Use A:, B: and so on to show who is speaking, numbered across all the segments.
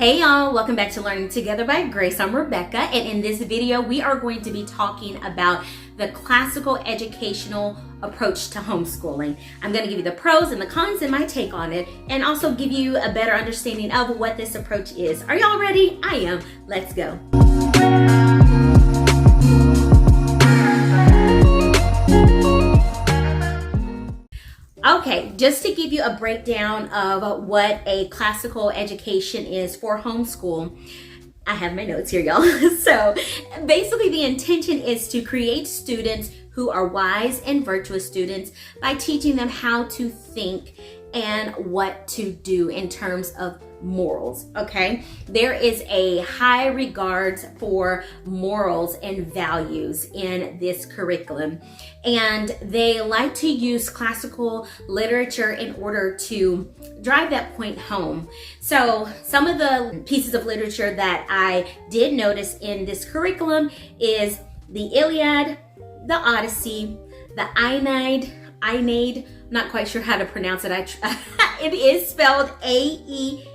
A: Hey y'all, welcome back to Learning Together by Grace. I'm Rebecca, and in this video we are going to be talking about the classical educational approach to homeschooling. I'm going to give you the pros and the cons and my take on it, and also give you a better understanding of what this approach is. Are y'all ready? I am. Let's go. Okay, just to give you a breakdown of what a classical education is for homeschool, I have my notes here, y'all. So basically the intention is to create students who are wise and virtuous students by teaching them how to think and what to do in terms of morals, okay? There is a high regards for morals and values in this curriculum, and they like to use classical literature in order to drive that point home. So some of the pieces of literature that I did notice in this curriculum is the Iliad, the Odyssey, the Aeneid, not quite sure how to pronounce it. It is spelled Aeneid,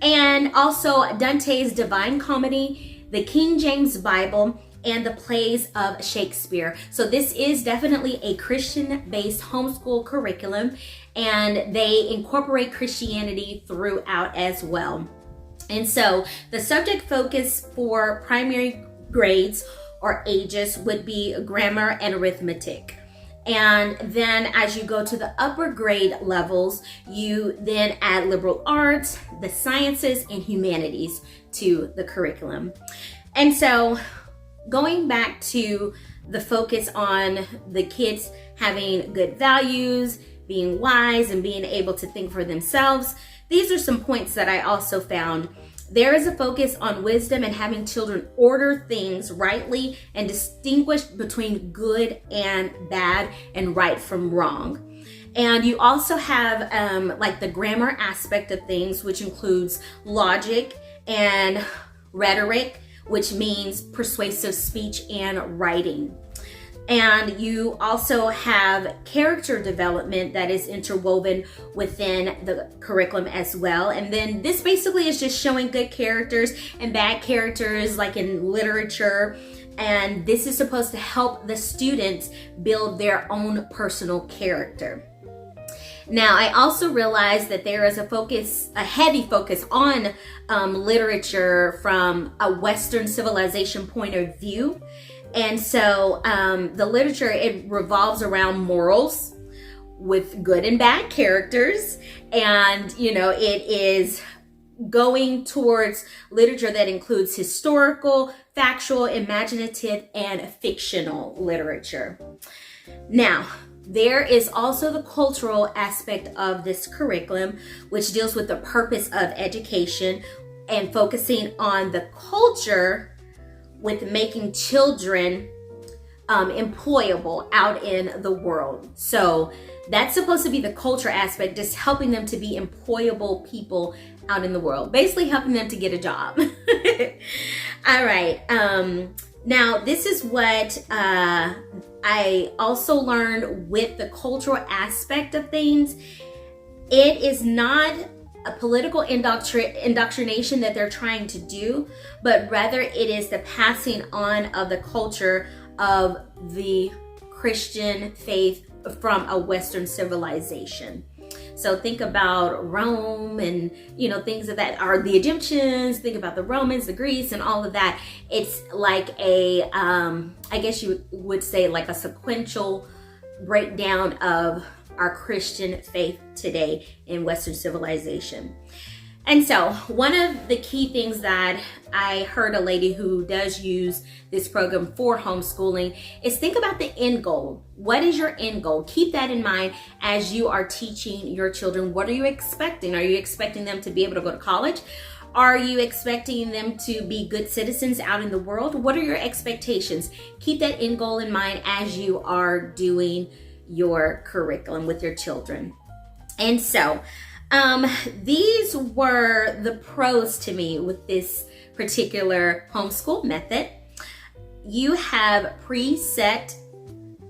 A: and also Dante's Divine Comedy, the King James Bible, and the plays of Shakespeare. So this is definitely a Christian-based homeschool curriculum, and they incorporate Christianity throughout as well. And so the subject focus for primary grades or ages would be grammar and arithmetic. And then as you go to the upper grade levels, you then add liberal arts, the sciences, and humanities to the curriculum. And so going back to the focus on the kids having good values, being wise, and being able to think for themselves, these are some points that I also found. There is a focus on wisdom and having children order things rightly and distinguish between good and bad and right from wrong. And you also have like the grammar aspect of things, which includes logic and rhetoric, which means persuasive speech and writing. And you also have character development that is interwoven within the curriculum as well. And then this basically is just showing good characters and bad characters like in literature. And this is supposed to help the students build their own personal character. Now, I also realized that there is a heavy focus on literature from a Western civilization point of view. And so the literature, it revolves around morals with good and bad characters. And, you know, it is going towards literature that includes historical, factual, imaginative, and fictional literature. Now, there is also the cultural aspect of this curriculum, which deals with the purpose of education and focusing on the culture with making children employable out in the world. So that's supposed to be the culture aspect, just helping them to be employable people out in the world, basically helping them to get a job. All right. Now, this is what I also learned with the cultural aspect of things. It is not a political indoctrination that they're trying to do, but rather it is the passing on of the culture of the Christian faith from a Western civilization. So think about Rome and, you know, things of that are the Egyptians, think about the Romans, the Greeks, and all of that. It's like a, I guess you would say like a sequential breakdown of our Christian faith today in Western civilization. And so one of the key things that I heard a lady who does use this program for homeschooling is think about the end goal. What is your end goal? Keep that in mind as you are teaching your children. What are you expecting? Are you expecting them to be able to go to college? Are you expecting them to be good citizens out in the world? What are your expectations? Keep that end goal in mind as you are doing your curriculum with your children. And so these were the pros to me with this particular homeschool method. You have preset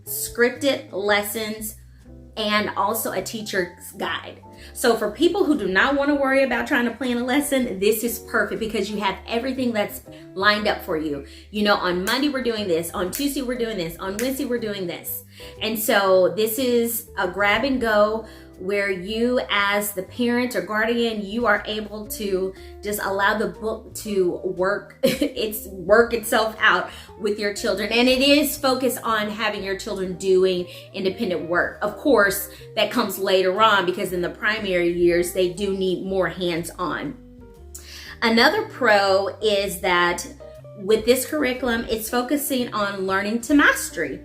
A: scripted lessons and also a teacher's guide. So for people who do not want to worry about trying to plan a lesson, this is perfect because you have everything that's lined up for you. You know, on Monday we're doing this, on Tuesday we're doing this, on Wednesday we're doing this. And so this is a grab and go where you as the parent or guardian, you are able to just allow the book to work itself out with your children. And it is focused on having your children doing independent work. Of course, that comes later on because in the primary years, they do need more hands-on. Another pro is that with this curriculum, it's focusing on learning to mastery.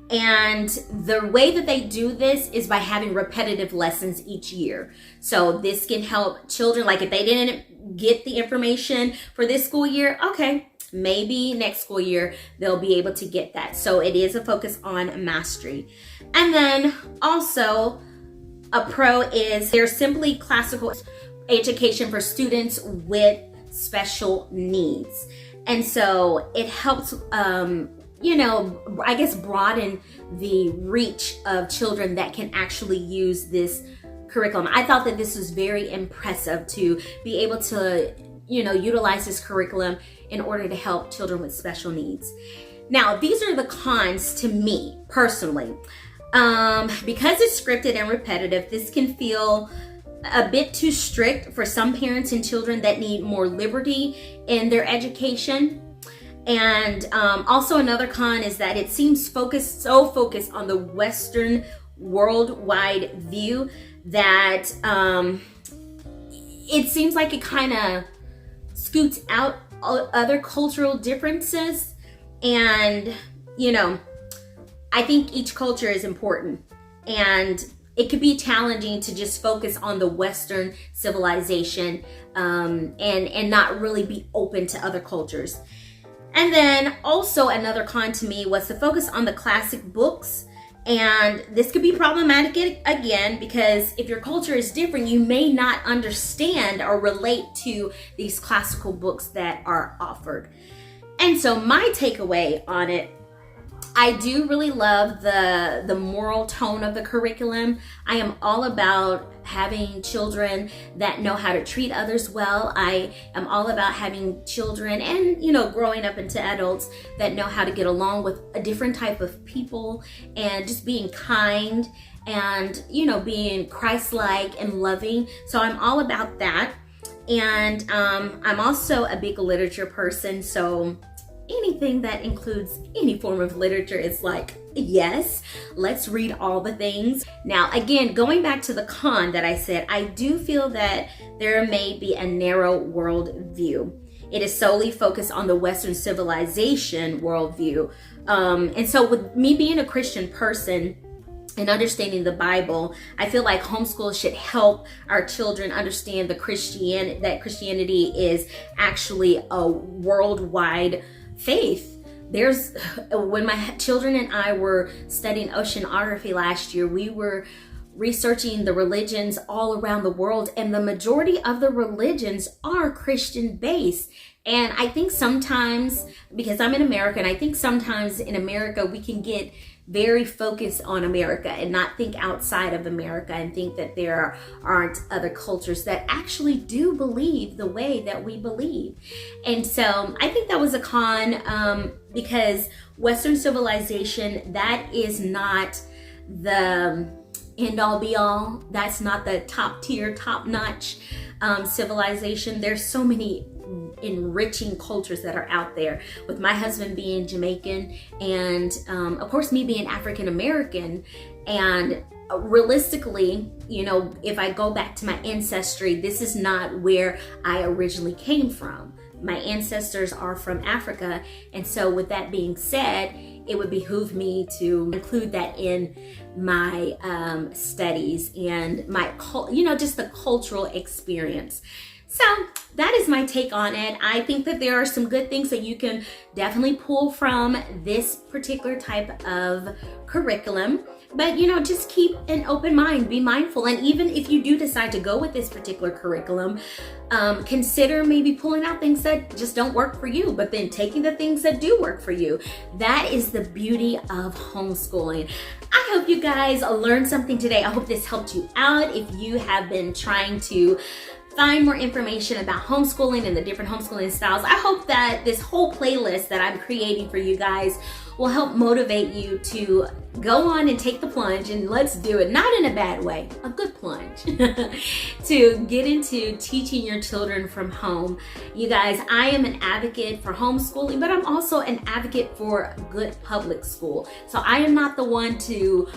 A: And the way that they do this is by having repetitive lessons each year. So this can help children, like if they didn't get the information for this school year, okay, maybe next school year they'll be able to get that. So it is a focus on mastery. And then also a pro is there's simply classical education for students with special needs. And so it helps I guess broaden the reach of children that can actually use this curriculum. I thought that this was very impressive to be able to, utilize this curriculum in order to help children with special needs. Now, these are the cons to me personally. Because it's scripted and repetitive, this can feel a bit too strict for some parents and children that need more liberty in their education. And also another con is that it seems focused on the Western worldwide view that it seems like it kind of scoots out other cultural differences. And, I think each culture is important. And it could be challenging to just focus on the Western civilization and not really be open to other cultures. And then also another con to me was the focus on the classic books. And this could be problematic again, because if your culture is different, you may not understand or relate to these classical books that are offered. And so my takeaway on it, I do really love the moral tone of the curriculum. I am all about having children that know how to treat others well. I am all about having children and, growing up into adults that know how to get along with a different type of people and just being kind and, being Christ-like and loving. So I'm all about that. And I'm also a big literature person. So anything that includes any form of literature is like, yes, let's read all the things. Now, again, going back to the con that I said, I do feel that there may be a narrow world view. It is solely focused on the Western civilization worldview. And so with me being a Christian person and understanding the Bible, I feel like homeschool should help our children understand that Christianity is actually a worldwide faith. When my children and I were studying oceanography last year, we were researching the religions all around the world, and the majority of the religions are Christian based. And I think sometimes, because I'm in America, and I think sometimes in America we can get very focused on America and not think outside of America and think that there aren't other cultures that actually do believe the way that we believe. And so I think that was a con because Western civilization, that is not the end all be all. That's not the top tier, top notch civilization. There's so many enriching cultures that are out there, with my husband being Jamaican and of course me being African American. And realistically, if I go back to my ancestry, this is not where I originally came from. My ancestors are from Africa, and so with that being said, it would behoove me to include that in my studies and my just the cultural experience. So that is my take on it. I think that there are some good things that you can definitely pull from this particular type of curriculum. But just keep an open mind, be mindful. And even if you do decide to go with this particular curriculum, consider maybe pulling out things that just don't work for you, but then taking the things that do work for you. That is the beauty of homeschooling. I hope you guys learned something today. I hope this helped you out. If you have been trying to find more information about homeschooling and the different homeschooling styles, I hope that this whole playlist that I'm creating for you guys will help motivate you to go on and take the plunge, and let's do it, not in a bad way, a good plunge, to get into teaching your children from home. You guys, I am an advocate for homeschooling, but I'm also an advocate for good public school. So I am not the one to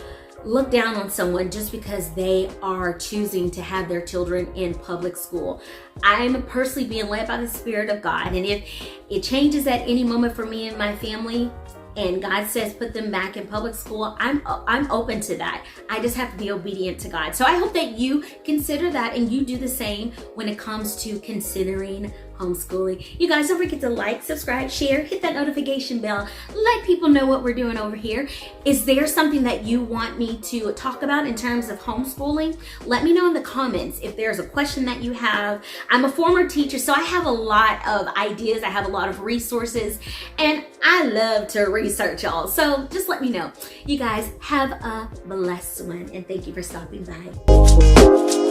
A: look down on someone just because they are choosing to have their children in public school. I'm personally being led by the Spirit of God, and if it changes at any moment for me and my family, and God says put them back in public school, I'm open to that. I just have to be obedient to God. So I hope that you consider that and you do the same when it comes to considering homeschooling. You guys, don't forget to like, subscribe, share, hit that notification bell. Let people know what we're doing over here. Is there something that you want me to talk about in terms of homeschooling? Let me know in the comments if there's a question that you have. I'm a former teacher, so I have a lot of ideas. I have a lot of resources, and I love to research, y'all. So just let me know. You guys have a blessed one, and thank you for stopping by.